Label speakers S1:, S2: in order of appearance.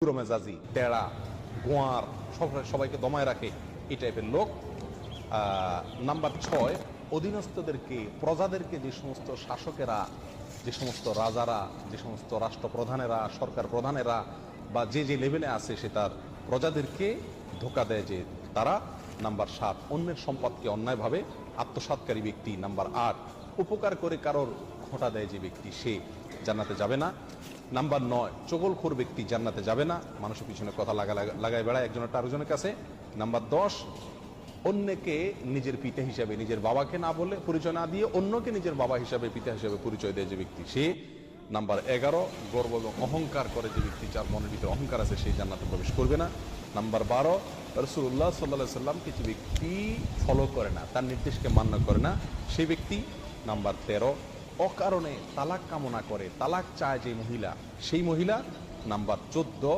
S1: মেজাজি, তেড়া, গোয়ার, সবাইকে দমায় রাখে, এই টাইপের লোক। নাম্বার 6, অধীনস্থদেরকে, প্রজাদেরকে, যে সমস্ত শাসকেরা, যে সমস্ত রাজারা, যে সমস্ত রাষ্ট্রপ্রধানেরা, সরকার প্রধানেরা বা যে যে লেভেলে আছে সে তার প্রজাদেরকে ধোকা দেয় যে তারা। নাম্বার 7, অন্যের সম্পদকে অন্যায়ভাবে আত্মসাৎকারী ব্যক্তি। নাম্বার 8, উপকার করে কারোর খোঁটা দেয় যে ব্যক্তি, সে জান্নাতে যাবে না। নাম্বার 9, চগলখোর ব্যক্তি জান্নাতে যাবে না, মানুষের পিছনে কথা লাগায় বেড়ায় একজনের আরেকজনের কাছে। নাম্বার 10, অন্যকে নিজের পিতা হিসাবে, নিজের বাবাকে না বলে, পরিচয় না দিয়ে অন্যকে নিজের বাবা হিসাবে, পিতা হিসাবে পরিচয় দেয় যে ব্যক্তি, সে। নাম্বার 11, গর্ব এবং অহংকার করে যে ব্যক্তি, যার মনের ভিতরে অহংকার আছে, সেই জান্নাতে প্রবেশ করবে না। নাম্বার 12, রাসূলুল্লাহ সাল্লাল্লাহু আলাইহি সাল্লামকে যে ব্যক্তি ফলো করে না, তার নির্দেশকে মান্য করে না, সেই ব্যক্তি। নাম্বার 13, অকারণে তালাক কামনা করে, তালাক চায় যে মহিলা, সেই মহিলা। নাম্বার 14,